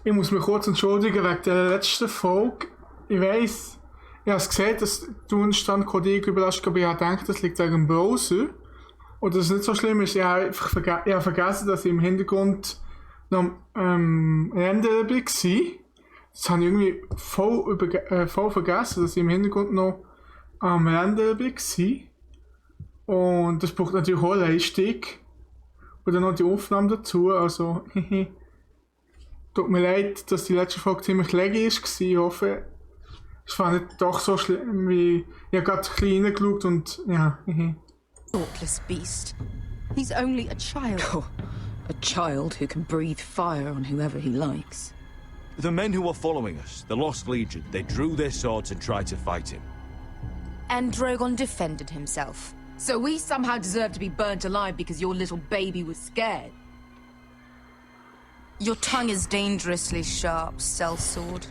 Ich muss mich kurz entschuldigen wegen der letzten Folge. Ich weiss, ich habe es gesehen, dass du Stand Coding überrascht, aber ich habe gedacht, das liegt wegen dem Browser. Und das ist nicht so schlimm ist, ich habe einfach vergessen, dass ich im Hintergrund noch Render war. Das habe ich irgendwie voll vergessen, dass ich im Hintergrund noch am Render war. Und das braucht natürlich auch Leistung. Und dann noch die Aufnahme dazu, also tut mir leid, dass die letzte Folge ziemlich laggy war. Ich hoffe, es war nicht doch so schlimm, wie ich habe gerade ein bisschen reingeschaut und ja. Thoughtless beast. He's only a child. Oh, a child who can breathe fire on whoever he likes. The men who are following us, the Lost Legion, they drew their swords and tried to fight him. And 𝓼𝓮𝓵 defended himself. So we somehow deserve to be burnt alive because your little baby was scared? Your tongue is dangerously sharp, sellsword.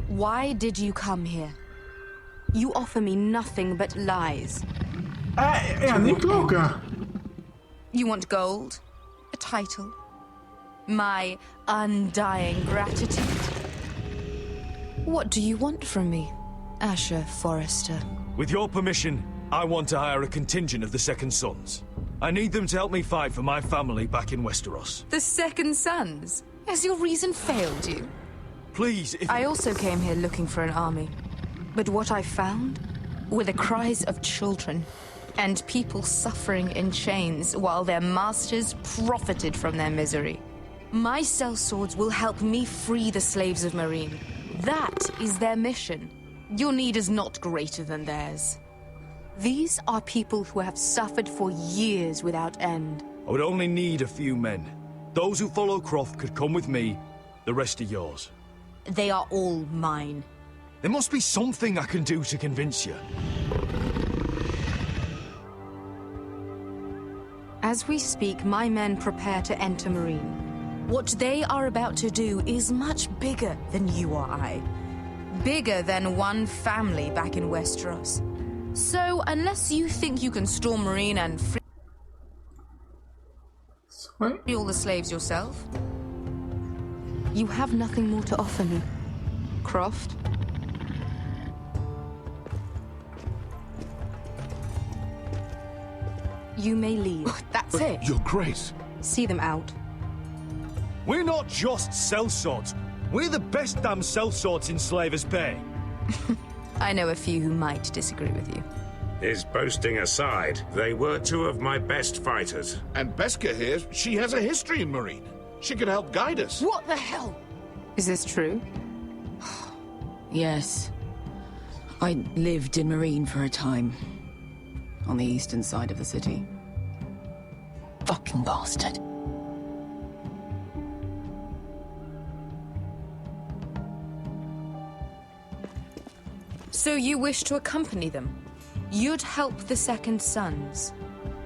Why did you come here? You offer me nothing but lies. Ja, nicht gelogen. You want gold? A title? My undying gratitude? What do you want from me, Hauses Forrester? With your permission, I want to hire a contingent of the Second Sons. I need them to help me fight for my family back in Westeros. The Second Sons? Has your reason failed you? Please, if... I also came here looking for an army. But what I found were the cries of children and people suffering in chains while their masters profited from their misery. My sellswords will help me free the slaves of Meereen. That is their mission. Your need is not greater than theirs. These are people who have suffered for years without end. I would only need a few men. Those who follow Croft could come with me, the rest are yours. They are all mine. There must be something I can do to convince you. As we speak, my men prepare to enter Meereen. What they are about to do is much bigger than you or I. Bigger than one family back in Westeros. So, unless you think you can storm Meereen and free all the slaves yourself, you have nothing more to offer me, Croft. You may leave. That's it. Your Grace. See them out. We're not just sellswords. We're the best damn sellswords in Slavers Bay. I know a few who might disagree with you. His boasting aside, they were two of my best fighters. And 𝓵𝓱𝓻 here, she has a history in Meereen. She could help guide us. What the hell? Is this true? Yes. I lived in Meereen for a time. On the eastern side of the city. Fucking bastard. So you wish to accompany them? You'd help the Second Sons?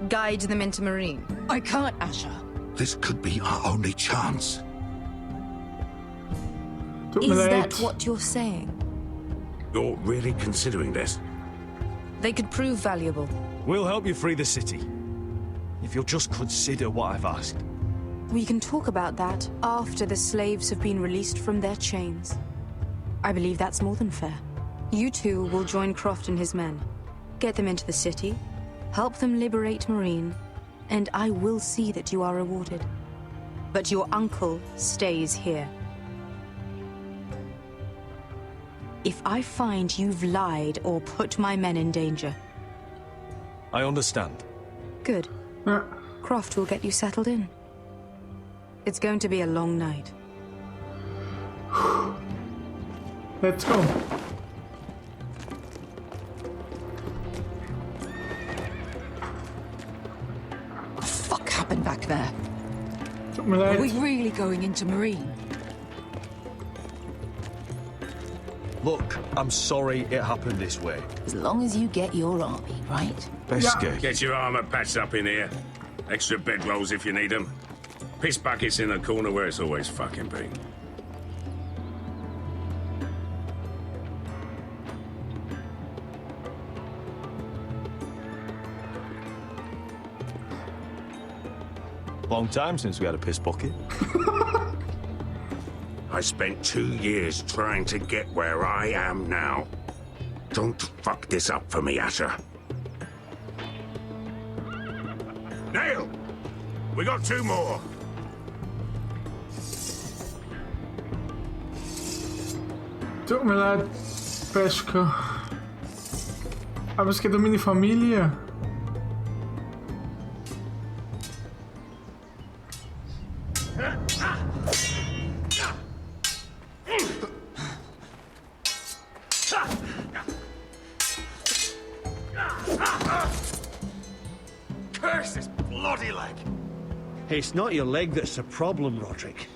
Guide them into Meereen? I can't, Asher. This could be our only chance. Is that what you're saying? You're really considering this? They could prove valuable. We'll help you free the city. If you'll just consider what I've asked. We can talk about that after the slaves have been released from their chains. I believe that's more than fair. You two will join Croft and his men. Get them into the city, help them liberate Meereen, and I will see that you are rewarded. But your uncle stays here. If I find you've lied or put my men in danger... I understand. Good. Croft will get you settled in. It's going to be a long night. Let's go. What the fuck happened back there? Tut mir Are leid. we really going into Meereen? Look, I'm sorry it happened this way. As long as you get your army, right? 𝓵𝓱𝓻. Get your armor patched up in here. Extra bedrolls if you need them. Piss buckets in the corner where it's always fucking been. Long time since we had a piss bucket. I spent 2 years trying to get where I am now. Don't fuck this up for me, Asher. Nail! We got 2 more. Tut mir leid, Peschke. Aber es geht um meine Familie. Curse this bloody leg! It's not your leg that's a problem, Roderick.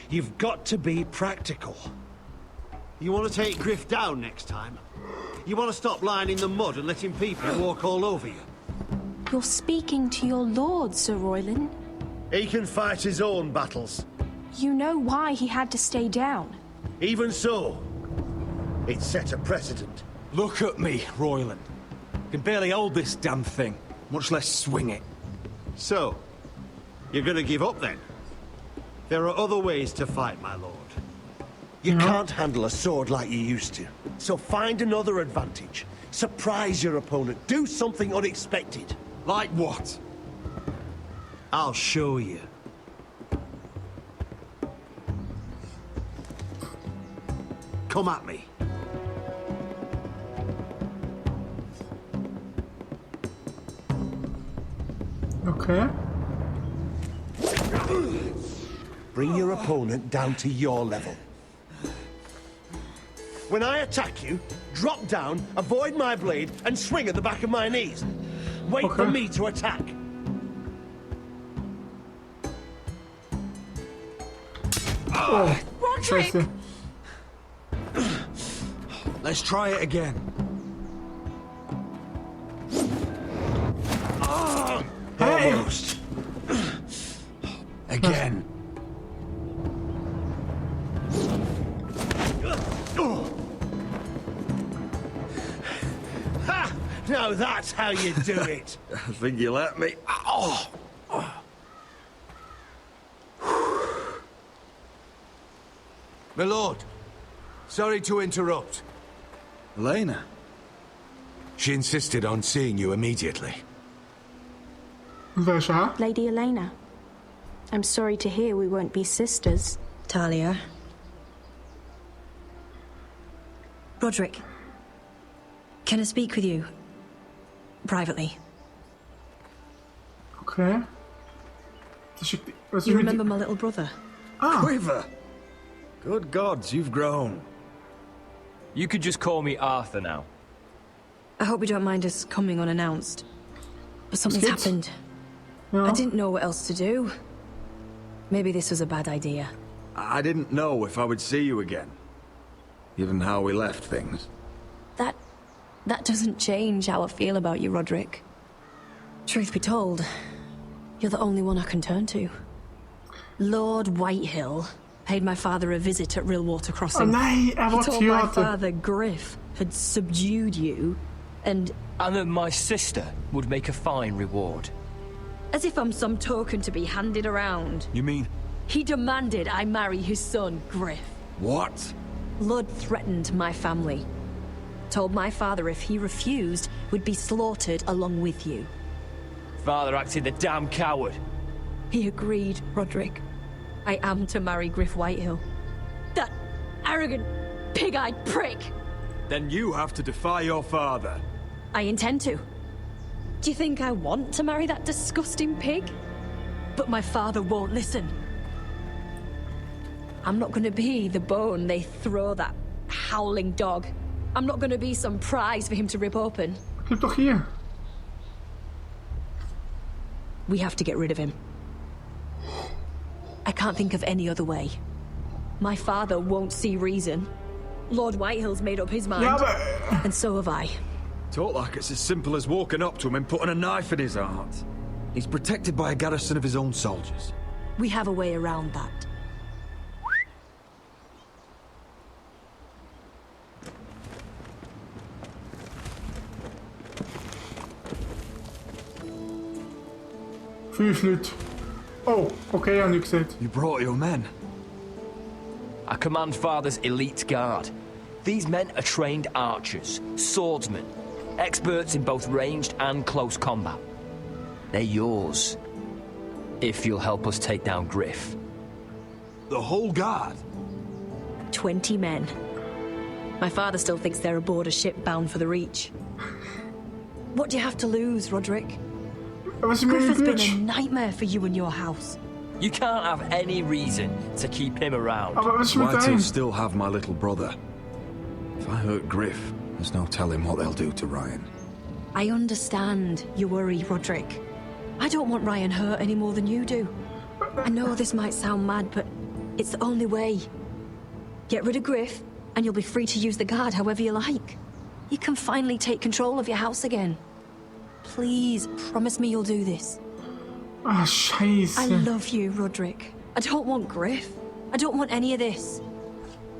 You've got to be practical. You want to take Griff down next time? You want to stop lying in the mud and letting people walk all over you? You're speaking to your lord, Sir Royland. He can fight his own battles. You know why he had to stay down. Even so, it set a precedent. Look at me, Royland. Can barely hold this damn thing, much less swing it. So, you're gonna give up then? There are other ways to fight, my lord. You can't handle a sword like you used to. So find another advantage. Surprise your opponent. Do something unexpected. Like what? I'll show you. Come at me. Okay. Bring your opponent down to your level. When I attack you, drop down, avoid my blade, and swing at the back of my knees. Wait for me to attack. Oh, scheiße. Let's try it again. Almost. Again. Ha! Now that's how you do it. I think you let me. Oh. My lord, sorry to interrupt. Elena. She insisted on seeing you immediately. 𝓵𝓱𝓻? Lady Elena, I'm sorry to hear we won't be sisters. Talia. Roderick. Can I speak with you? Privately. Okay. You remember my little brother? Quiver. Good gods, you've grown. You could just call me Arthur now. I hope you don't mind us coming unannounced. But something's Skits? happened. Ja. I didn't know what else to do. Maybe this was a bad idea. I didn't know if I would see you again. Given how we left things. That doesn't change how I feel about you, Roderick. Truth be told, you're the only one I can turn to. Lord Whitehill paid my father a visit at Rillwater Crossing. Nee, He told my father Griff had subdued you, and that my sister would make a fine reward. as if I'm some token to be handed around. You mean? He demanded I marry his son, Griff. What? Lord threatened my family. Told my father if he refused, would be slaughtered along with you. Father acted the damn coward. He agreed, Roderick. I am to marry Griff Whitehill. That arrogant, pig-eyed prick! Then you have to defy your father. I intend to. Do you think I want to marry that disgusting pig? But my father won't listen. I'm not gonna be the bone they throw that howling dog. I'm not gonna be some prize for him to rip open. Kijk toch hier. We have to get rid of him. I can't think of any other way. My father won't see reason. Lord Whitehill's made up his mind. Ja, maar... And so have I. Talk like it's as simple as walking up to him and putting a knife in his heart. He's protected by a garrison of his own soldiers. We have a way around that. Vuurvloed. Oh, okay, ja, nu gezegd. You brought your men. I command Father's elite guard. These men are trained archers, swordsmen, experts in both ranged and close combat. They're yours, if you'll help us take down Griff. The whole guard? 20 men. My father still thinks they're aboard a ship bound for the Reach. What do you have to lose, Roderick? Griff has been a nightmare for you and your house. You can't have any reason to keep him around. Why do you still have my little brother? If I hurt Griff, there's no telling what they'll do to Ryan. I understand your worry, Roderick. I don't want Ryan hurt any more than you do. I know this might sound mad, but it's the only way. Get rid of Griff, and you'll be free to use the guard however you like. You can finally take control of your house again. Please, promise me you'll do this. Ah, scheiße. I love you, Roderick. I don't want Griff. I don't want any of this.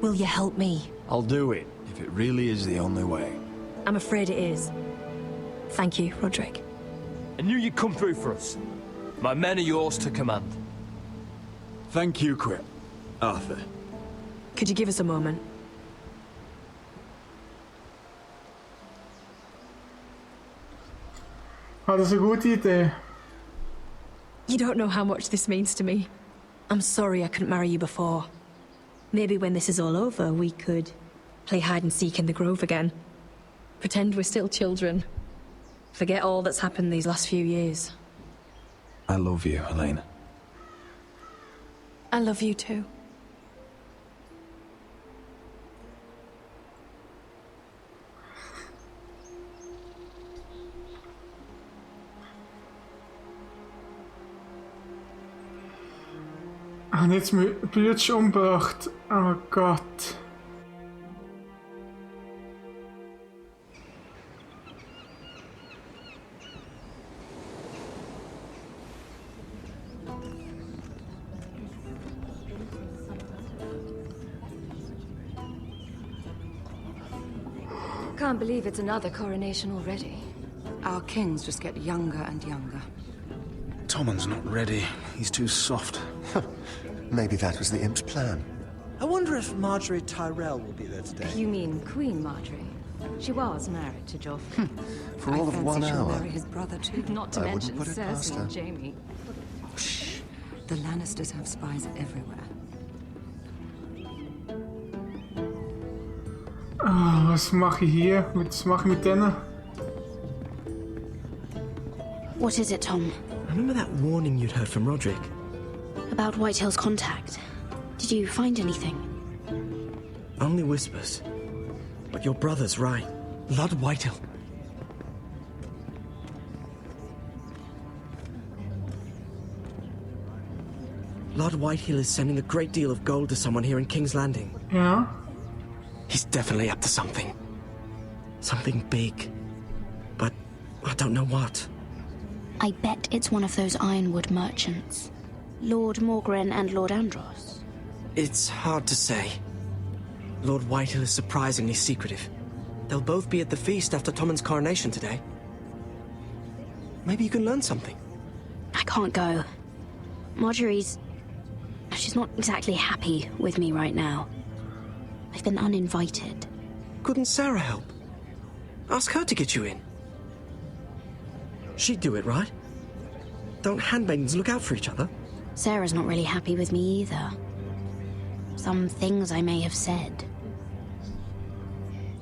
Will you help me? I'll do it, if it really is the only way. I'm afraid it is. Thank you, Roderick. I knew you'd come through for us. My men are yours to command. Thank you, Quip. Arthur. Could you give us a moment? Ah, das ist eine gute Idee. You don't know how much this means to me. I'm sorry I couldn't marry you before. Maybe when this is all over, we could play hide and seek in the grove again. Pretend we're still children. Forget all that's happened these last few years. I love you, Helena. I love you too. Ah, jetzt mein Bruder umgebracht. Oh Gott. Can't believe it's another coronation already. Our kings just get younger and younger. Tommen's not ready. He's too soft. Maybe that was the imp's plan. I wonder if Marjorie Tyrell will be there today. You mean Queen Marjorie? She was married to Joffrey. For all of 1 hour. Marry his brother too. Not to mention Cersei and Jaime. Shh. The Lannisters have spies everywhere. Ah, was mache ich hier? Was mache ich mit denen? What is it, Tom? Remember that warning you'd heard from Roderick? About Whitehill's contact. Did you find anything? Only whispers. But your brother's right. Lord Whitehill. Lord Whitehill is sending a great deal of gold to someone here in King's Landing. Yeah? He's definitely up to something. Something big. But I don't know what. I bet it's one of those ironwood merchants. Lord Morgren and Lord Andros. It's hard to say. Lord Whitehill is surprisingly secretive. They'll both be at the feast after Tommen's coronation today. Maybe you can learn something. I can't go. Marjorie's... she's not exactly happy with me right now. I've been uninvited. Couldn't Sarah help? Ask her to get you in. She'd do it, right? Don't handmaidens look out for each other? Sarah's not really happy with me either. Some things I may have said.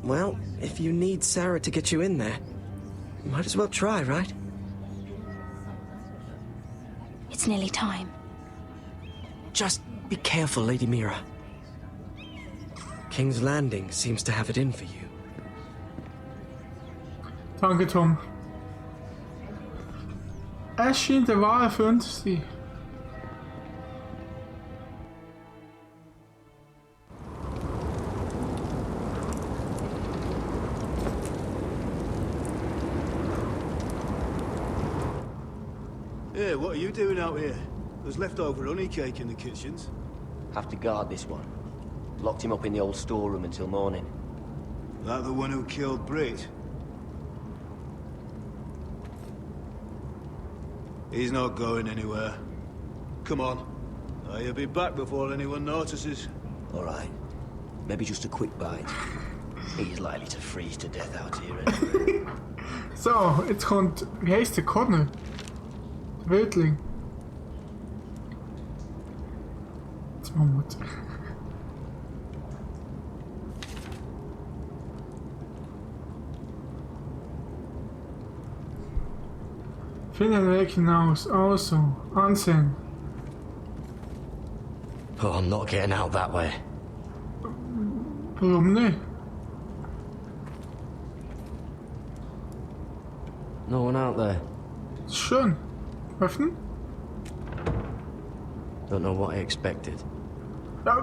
Well, if you need Sarah to get you in there, you might as well try, right? It's nearly time. Just be careful, Lady Mira. King's Landing seems to have it in for you. Danke, Tom. Er scheint der wahre Freund zu sein. Hey, what are you doing out here? There's leftover honey cake in the kitchens. Have to guard this one. Locked him up in the old storeroom until morning. That the one who killed Brit? He's not going anywhere. Come on. I'll be back before anyone notices. All right. Maybe just a quick bite. He's likely to freeze to death out here anyway. So, jetzt kommt, wie heißt der Connor? Der Wildling. Das Mammut. Finde den Weg hinaus, also, ansehen. Oh, I'm not getting out that way. Warum nicht? No one out there. Schön. Öffnen? Don't know what I expected. Ja,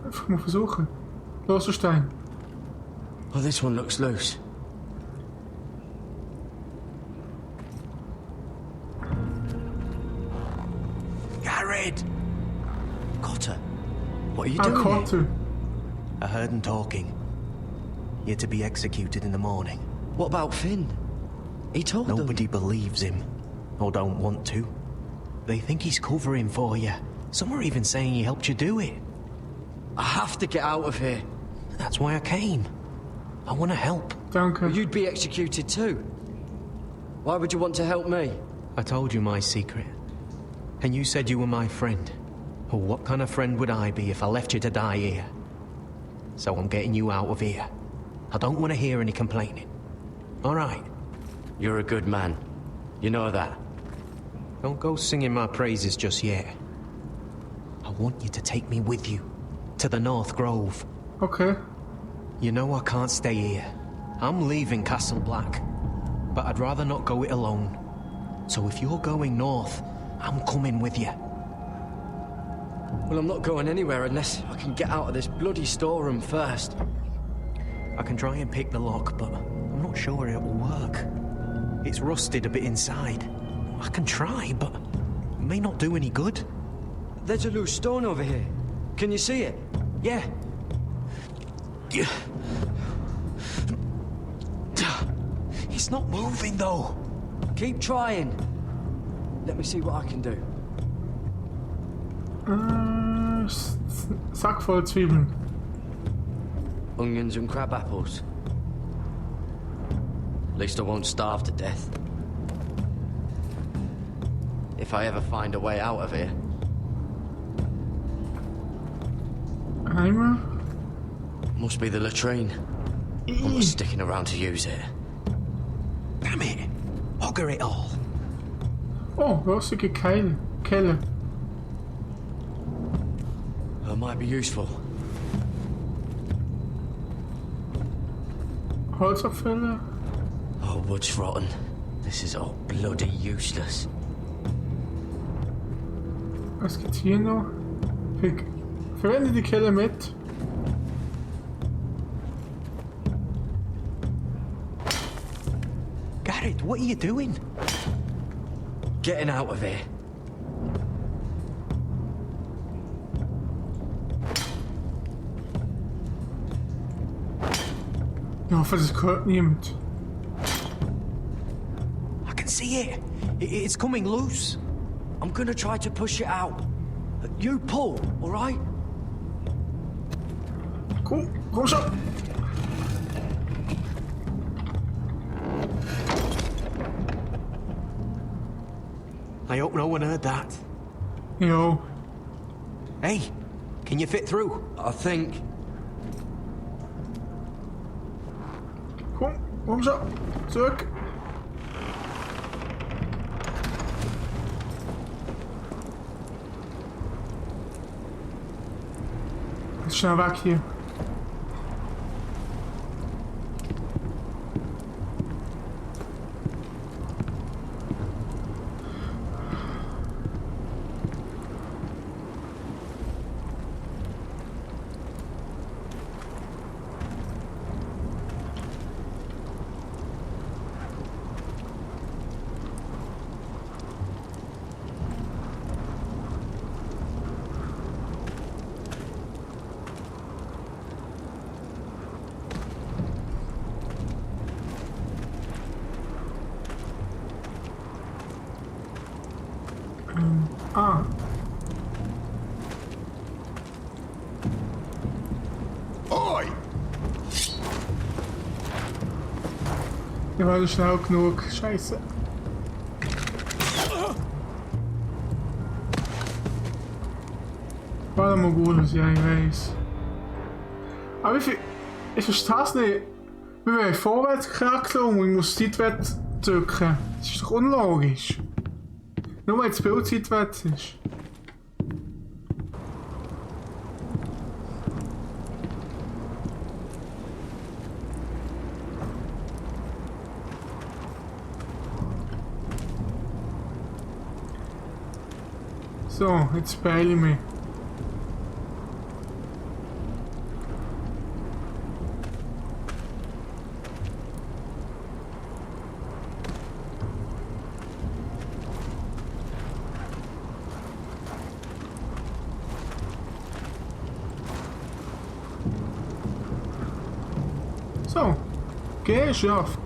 einfach mal versuchen. Loser Stein. Oh, this one looks loose. Garrett! Cotter, what are you Ah, doing Cotter. here? I heard him talking. You're to be executed in the morning. What about Finn? He told them. Nobody believes him, or don't want to. They think he's covering for you. Some are even saying he helped you do it. I have to get out of here. That's why I came. I want to help. Danke. You'd be executed too. Why would you want to help me? I told you my secret. And you said you were my friend. Well, what kind of friend would I be if I left you to die here? So I'm getting you out of here. I don't want to hear any complaining. All right? You're a good man. You know that. Don't go singing my praises just yet. I want you to take me with you. To the North Grove. Okay. You know I can't stay here. I'm leaving Castle Black. But I'd rather not go it alone. So if you're going north, I'm coming with you. Well, I'm not going anywhere unless I can get out of this bloody storeroom first. I can try and pick the lock, but I'm not sure it will work. It's rusted a bit inside. I can try, but it may not do any good. There's a loose stone over here. Can you see it? Yeah. It's not moving, though. Keep trying. Let me see what I can do. Sack voll Zwiebeln. Onions and crab apples. At least I won't starve to death. If I ever find a way out of here. Eimer? Must be the latrine. I'm not sticking around to use it. Damn it! Bugger it all. Oh, rostige Kelle. That might be useful. Holzabfälle. Oh, wood's rotten. This is all bloody useless. Was gibt's hier noch? Verwende die Kelle mit. Garrett, what are you doing? Getting out of here. Ich hoffe, das gehört niemand. I can see it. It's coming loose. I'm gonna try to push it out. You pull, all right? Komm schon. I hope no one heard that. Yo. Hey, can you fit through? I think. Komm schon. Zurück. Jetzt schnell weg hier. Ah. Oi! Ich war nicht schnell genug. Scheiße. War mal gut, was ich weiß. Aber ich verstehe es nicht. Wir wollen vorwärts krakeln und ich muss Zeitwert drücken. Das ist doch unlogisch. Nur weil das Bild seitwärts ist. So, jetzt beeile ich mich. So, geschafft.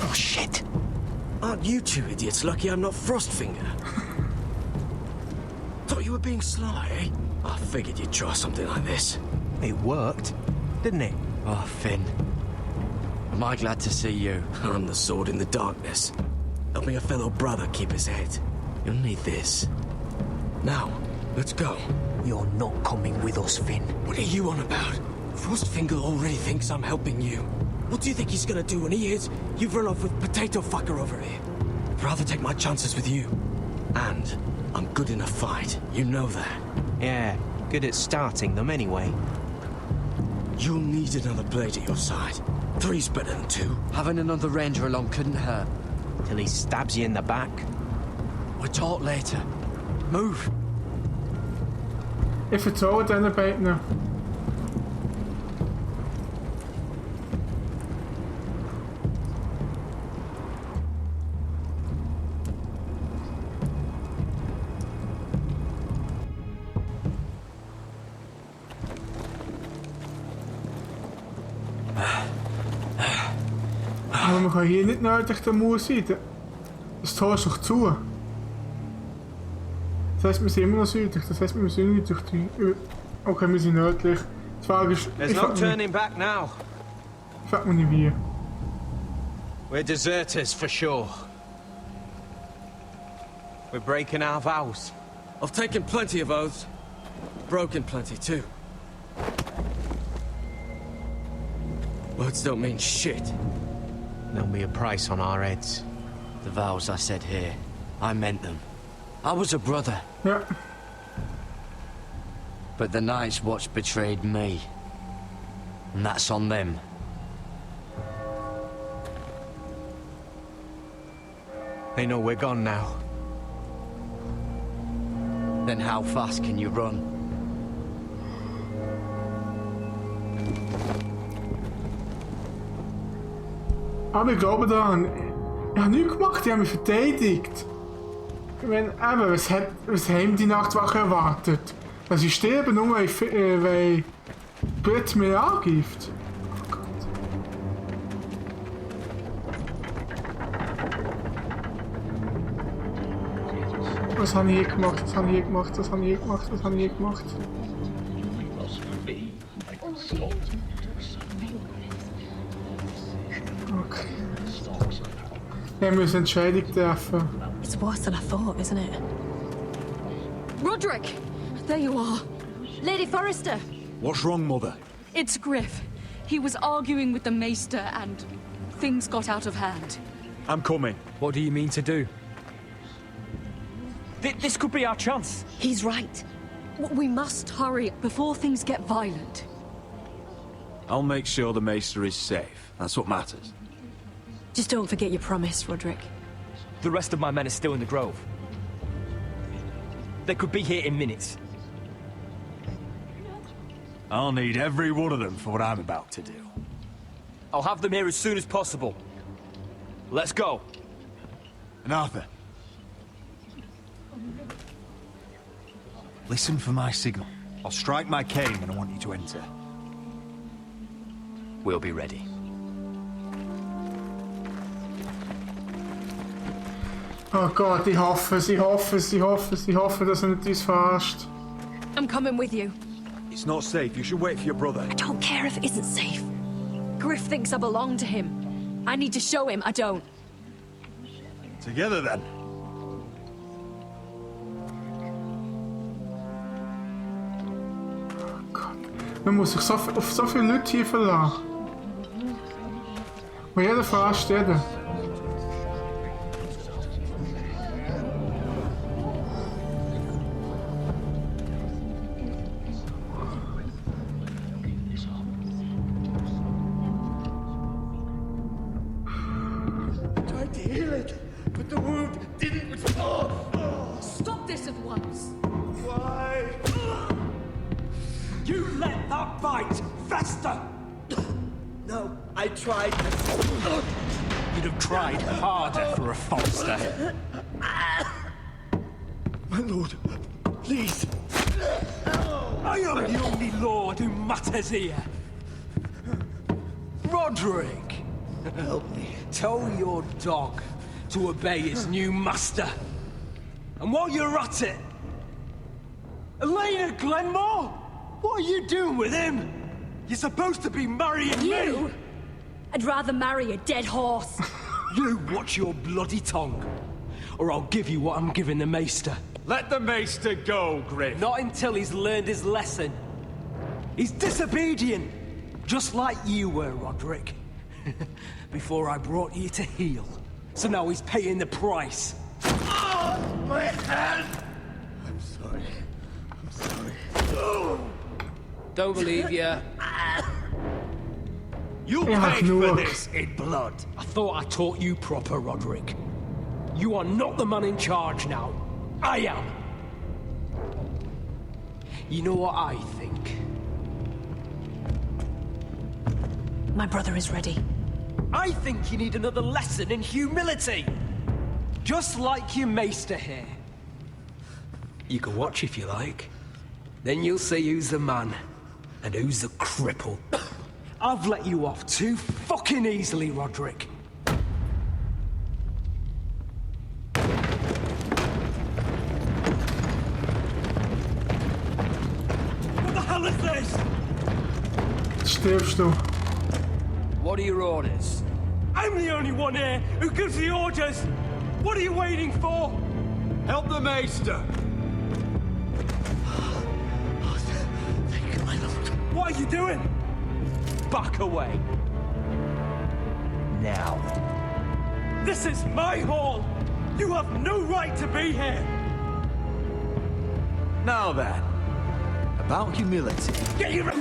Oh shit! Aren't you two idiots lucky I'm not Frostfinger? Thought you were being sly, eh? I figured you'd try something like this. It worked, didn't it? Oh, Finn. Am I glad to see you? I'm the sword in the darkness, helping a fellow brother keep his head. You'll need this. Now, let's go. You're not coming with us, Finn. What are you on about? Frostfinger already thinks I'm helping you. What do you think he's gonna do when he hears you've run off with Potato Fucker over here? I'd rather take my chances with you. And I'm good in a fight. You know that. Yeah, good at starting them anyway. You'll need another blade at your side. 3's better than 2. Having another ranger along couldn't hurt. Till he stabs you in the back. We'll talk later. Move. Ich vertraue diesen beiden. Aber wir können hier nicht nördlich der Mauer sein. Das Tor ist doch zu. Das heisst, wir sind immer noch südlich. Das heisst, wir sind nicht durch die... Okay, wir sind nördlich. Die Frage ist... There's no turning back now. Ich frag mich nicht wie. We're deserters for sure. We're breaking our vows. I've taken plenty of oaths. Broken plenty too. Words don't mean shit. There'll be a price on our heads. The vows I said here, I meant them. I was a brother. Yeah. But the Night's Watch betrayed me. And that's on them. They know we're gone now. Then how fast can you run? Aber ich glaube daran, ich habe nichts gemacht, die haben mich verteidigt. Ich meine, eben, was haben die Nachtwache erwartet? Dass ich sterbe, nur weil Bitte mir angibt. Oh Gott. Was habe ich gemacht? Was habe ich gemacht? Was habe ich gemacht? Was habe ich gemacht? Okay. Wir müssen Entscheidung treffen. It's worse than I thought, isn't it? Roderick! There you are. Lady Forrester! What's wrong, Mother? It's Griff. He was arguing with the Maester and things got out of hand. I'm coming. What do you mean to do? This could be our chance. He's right. We must hurry before things get violent. I'll make sure the Maester is safe. That's what matters. Just don't forget your promise, Roderick. The rest of my men are still in the grove. They could be here in minutes. I'll need every one of them for what I'm about to do. I'll have them here as soon as possible. Let's go. And Arthur. Listen for my signal. I'll strike my cane and I want you to enter. we'll be ready. Oh Gott, ich hoffe, dass er nicht uns verarscht. I'm coming with you. It's not safe. You should wait for your brother. I don't care if it isn't safe. Griff thinks I belong to him. I need to show him I don't. Together then. Man muss sich auf so viele Leute hier verlassen. Und jeder verarscht jeden. Tried to heal it, but the wound didn't restore. Stop this at once. Why? You let that bite fester! No, I tried. You'd have tried harder for a Forrester. My lord, please. I am the only lord who matters here. Roderick! Help me. Tell your dog to obey his new master. And while you're at it, 𝓖𝓪𝓮𝓵? What are you doing with him? You're supposed to be marrying You? me! I'd rather marry a dead horse. You watch your bloody tongue, or I'll give you what I'm giving the Maester. Let the Maester go, Griff. Not until he's learned his lesson. He's disobedient, just like you were, Roderick. Before I brought you to heel. So now he's paying the price. Oh, my hand! I'm sorry. I'm sorry. Oh. Don't believe you. You'll pay for this in blood. I thought I taught you proper, Roderick. You are not the man in charge now. I am. You know what I think? My brother is ready. I think you need another lesson in humility. Just like your Maester here. You can watch if you like. Then you'll see who's the man and who's the cripple. I've let you off too fucking easily, Roderick. What the hell is this? Stirbst du. What are your orders? I'm the only one here who gives the orders. What are you waiting for? Help the Maester. Thank you, my lord. What are you doing? Back away. Now. This is my hall. You have no right to be here. Now then, about humility. Get your...